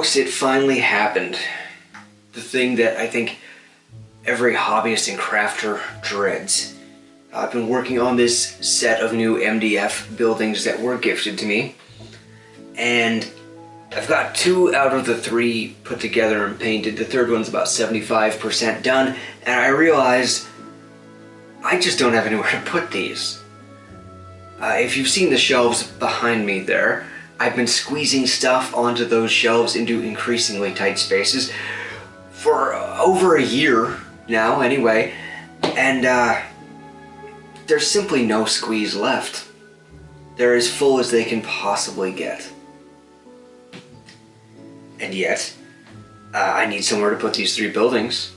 folks, it finally happened. The thing that I think every hobbyist and crafter dreads. I've been working on this set of new MDF buildings that were gifted to me, and I've got 2 out of the 3 put together and painted. The third one's about 75% done, and I realized I just don't have anywhere to put these. If you've seen the shelves behind me there, I've been squeezing stuff onto those shelves into increasingly tight spaces for over a year now anyway, and there's simply no squeeze left. They're as full as they can possibly get. And yet, I need somewhere to put these 3 buildings,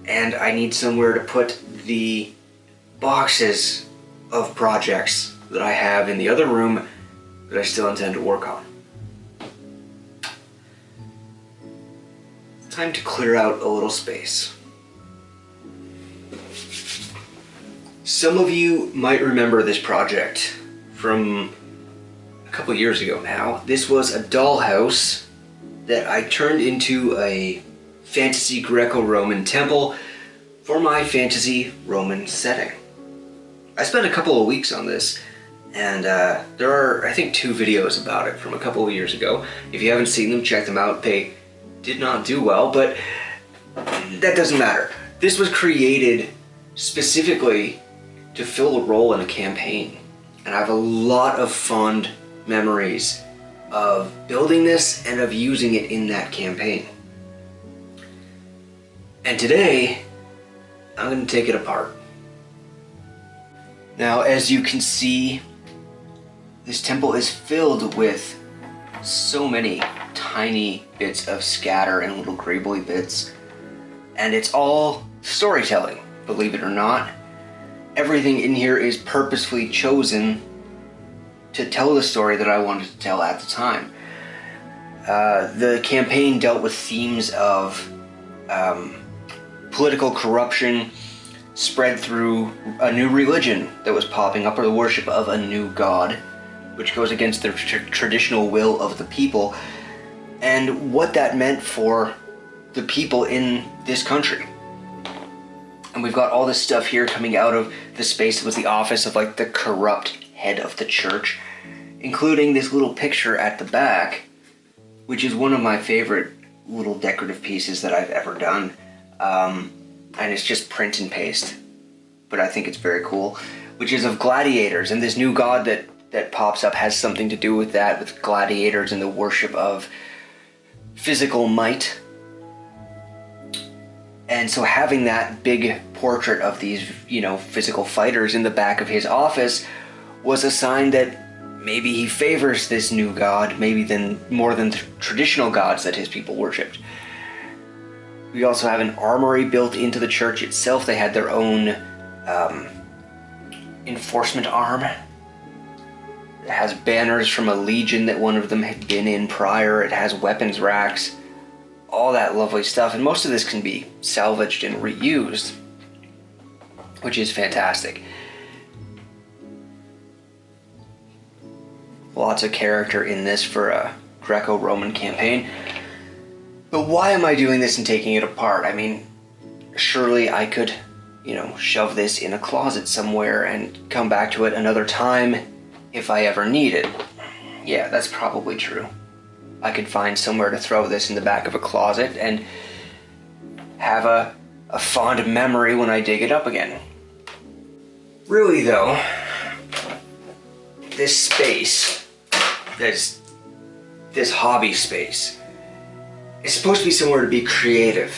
and I need somewhere to put the boxes of projects that I have in the other room that I still intend to work on. Time to clear out a little space. Some of you might remember this project from a couple years ago now. This was a dollhouse that I turned into a fantasy Greco-Roman temple for my fantasy Roman setting. I spent a couple of weeks on this, and there are, I think, 2 videos about it from a couple of years ago. If you haven't seen them, check them out. They did not do well, but that doesn't matter. This was created specifically to fill a role in a campaign, and I have a lot of fond memories of building this and of using it in that campaign. And today, I'm going to take it apart. Now, as you can see, this temple is filled with so many tiny bits of scatter and little greebly bits, and it's all storytelling, believe it or not. Everything in here is purposefully chosen to tell the story that I wanted to tell at the time. The campaign dealt with themes of political corruption spread through a new religion that was popping up, or the worship of a new god, which goes against the traditional will of the people, and what that meant for the people in this country. And we've got all this stuff here coming out of the space that was the office of like the corrupt head of the church, including this little picture at the back, which is one of my favorite little decorative pieces that I've ever done. And it's just print and paste, but I think it's very cool, which is of gladiators, and this new god that pops up has something to do with that, with gladiators and the worship of physical might. And so having that big portrait of these, physical fighters in the back of his office was a sign that maybe he favors this new god, more than traditional gods that his people worshipped. We also have an armory built into the church itself. They had their own enforcement arm. It has banners from a legion that one of them had been in prior. It has weapons racks, all that lovely stuff. And most of this can be salvaged and reused, which is fantastic. Lots of character in this for a Greco-Roman campaign. But why am I doing this and taking it apart? I mean, surely I could, shove this in a closet somewhere and come back to it another time if I ever need it. Yeah, that's probably true. I could find somewhere to throw this in the back of a closet and have a fond memory when I dig it up again. Really though, this space, this hobby space, it's supposed to be somewhere to be creative,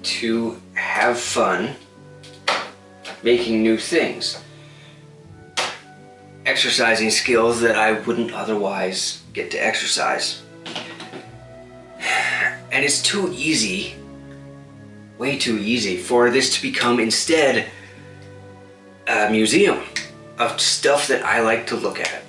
to have fun, making new things, exercising skills that I wouldn't otherwise get to exercise. And it's too easy, way too easy, for this to become instead a museum of stuff that I like to look at.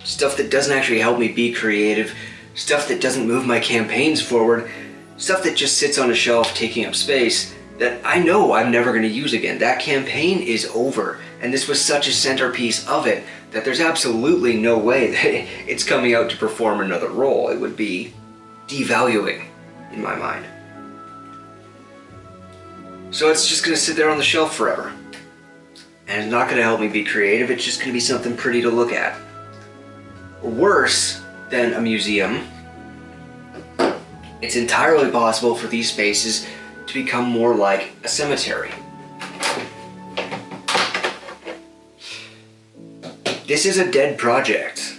Stuff that doesn't actually help me be creative, stuff that doesn't move my campaigns forward, stuff that just sits on a shelf taking up space that I know I'm never going to use again. That campaign is over, and this was such a centerpiece of it that there's absolutely no way that it's coming out to perform another role. It would be devaluing in my mind. So it's just gonna sit there on the shelf forever. And it's not gonna help me be creative, it's just gonna be something pretty to look at. Or worse than a museum, it's entirely possible for these spaces to become more like a cemetery. This is a dead project.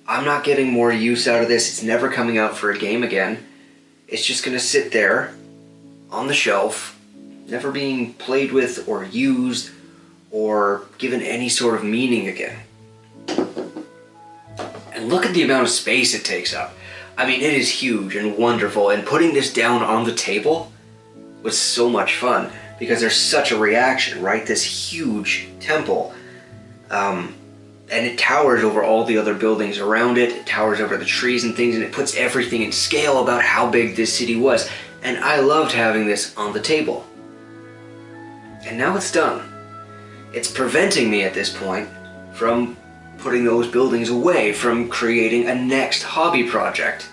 I'm not getting more use out of this. It's never coming out for a game again. It's just gonna sit there on the shelf, never being played with or used or given any sort of meaning again. And look at the amount of space it takes up. I mean, it is huge and wonderful, and putting this down on the table was so much fun because there's such a reaction, right? This huge temple. And it towers over all the other buildings around it. It towers over the trees and things, and it puts everything in scale about how big this city was. And I loved having this on the table. And now it's done. It's preventing me at this point from putting those buildings away, from creating a next hobby project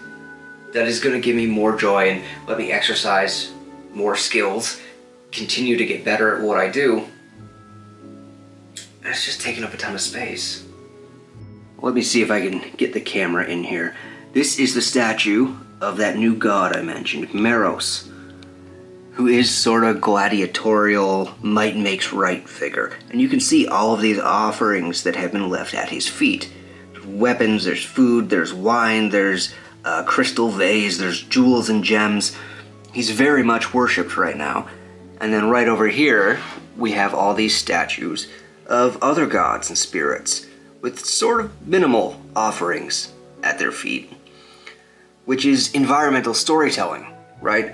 that is going to give me more joy and let me exercise more skills, continue to get better at what I do. And it's just taking up a ton of space. Let me see if I can get the camera in here. This is the statue of that new god I mentioned, Meros, who is sort of gladiatorial, might makes right figure. And you can see all of these offerings that have been left at his feet. There's weapons, there's food, there's wine, there's a crystal vase, there's jewels and gems. He's very much worshipped right now. And then right over here, we have all these statues of other gods and spirits with sort of minimal offerings at their feet, which is environmental storytelling, right?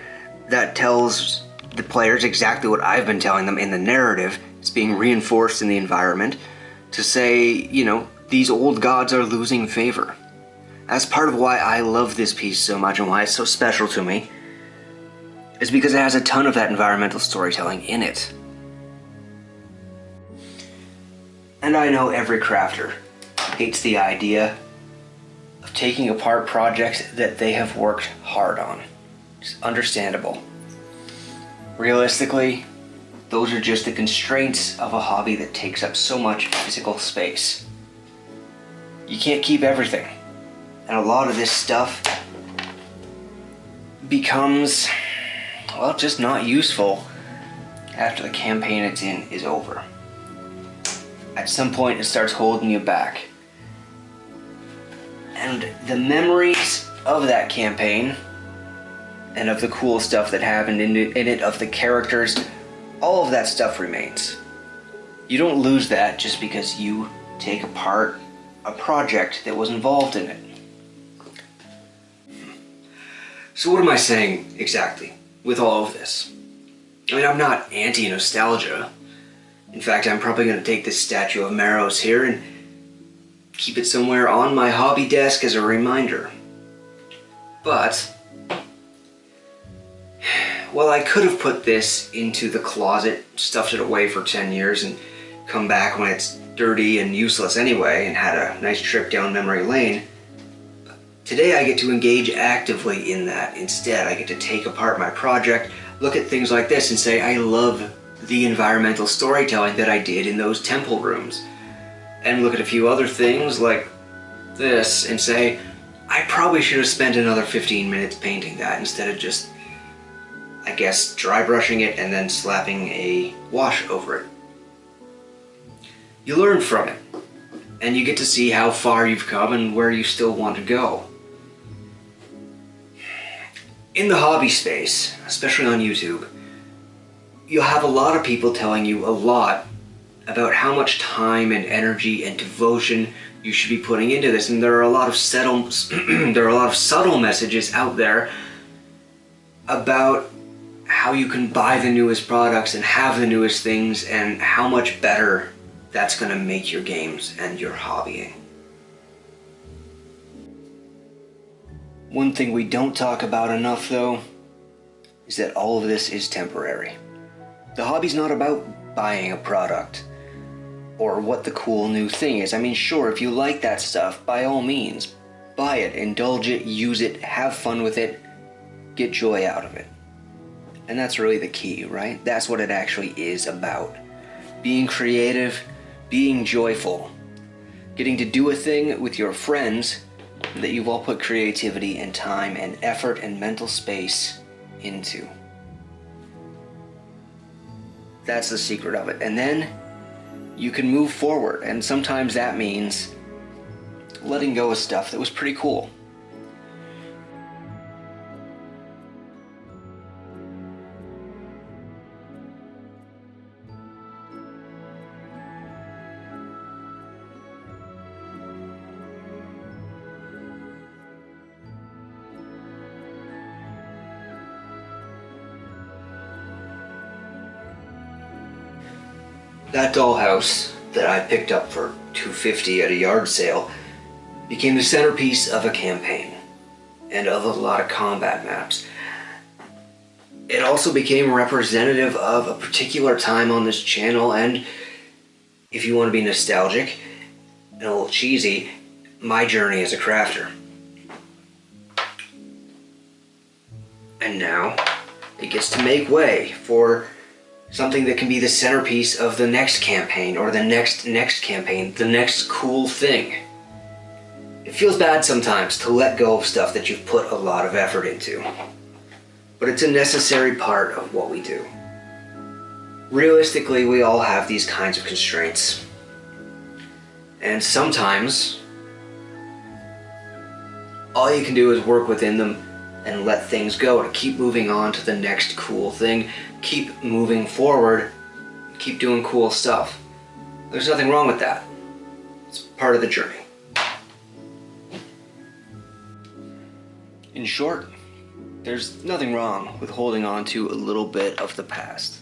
That tells the players exactly what I've been telling them in the narrative. It's being reinforced in the environment to say, you know, these old gods are losing favor. That's part of why I love this piece so much and why it's so special to me, is because it has a ton of that environmental storytelling in it. And I know every crafter hates the idea of taking apart projects that they have worked hard on. It's understandable. Realistically, those are just the constraints of a hobby that takes up so much physical space. You can't keep everything. And a lot of this stuff becomes, well, just not useful after the campaign it's in is over. At some point it starts holding you back. And the memories of that campaign and of the cool stuff that happened in it, of the characters, all of that stuff remains. You don't lose that just because you take apart a project that was involved in it. So what am I saying exactly with all of this? I mean, I'm not anti-nostalgia. In fact, I'm probably going to take this statue of Meros here and keep it somewhere on my hobby desk as a reminder. But, well, I could have put this into the closet, stuffed it away for 10 years, and come back when it's dirty and useless anyway, and had a nice trip down memory lane. Today I get to engage actively in that instead. I get to take apart my project, look at things like this and say, I love the environmental storytelling that I did in those temple rooms. And look at a few other things like this and say, I probably should have spent another 15 minutes painting that instead of just, I guess, dry brushing it and then slapping a wash over it. You learn from it, and you get to see how far you've come and where you still want to go. In the hobby space, especially on YouTube, you'll have a lot of people telling you a lot about how much time and energy and devotion you should be putting into this, and there are a lot of subtle messages out there about how you can buy the newest products and have the newest things and how much better that's going to make your games and your hobbying. One thing we don't talk about enough, though, is that all of this is temporary. The hobby's not about buying a product or what the cool new thing is. I mean, sure, if you like that stuff, by all means, buy it, indulge it, use it, have fun with it, get joy out of it. And that's really the key, right? That's what it actually is about. Being creative, being joyful, getting to do a thing with your friends that you've all put creativity and time and effort and mental space into. That's the secret of it. And then you can move forward, and sometimes that means letting go of stuff that was pretty cool. That dollhouse that I picked up for $250 at a yard sale became the centerpiece of a campaign and of a lot of combat maps. It also became representative of a particular time on this channel, and if you want to be nostalgic and a little cheesy, my journey as a crafter. And now it gets to make way for something that can be the centerpiece of the next campaign, or the next campaign, the next cool thing. It feels bad sometimes to let go of stuff that you've put a lot of effort into, but it's a necessary part of what we do. Realistically, we all have these kinds of constraints, and sometimes all you can do is work within them and let things go to keep moving on to the next cool thing, keep moving forward, keep doing cool stuff. There's nothing wrong with that. It's part of the journey. In short, there's nothing wrong with holding on to a little bit of the past.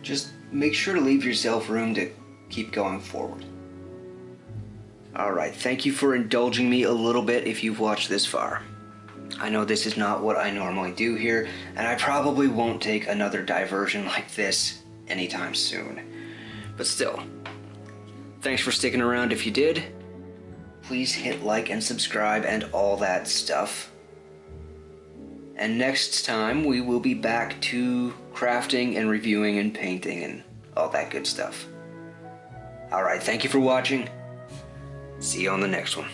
Just make sure to leave yourself room to keep going forward. Alright, thank you for indulging me a little bit if you've watched this far. I know this is not what I normally do here, and I probably won't take another diversion like this anytime soon. But still, thanks for sticking around if you did. Please hit like and subscribe and all that stuff. And next time we will be back to crafting and reviewing and painting and all that good stuff. Alright, thank you for watching. See you on the next one.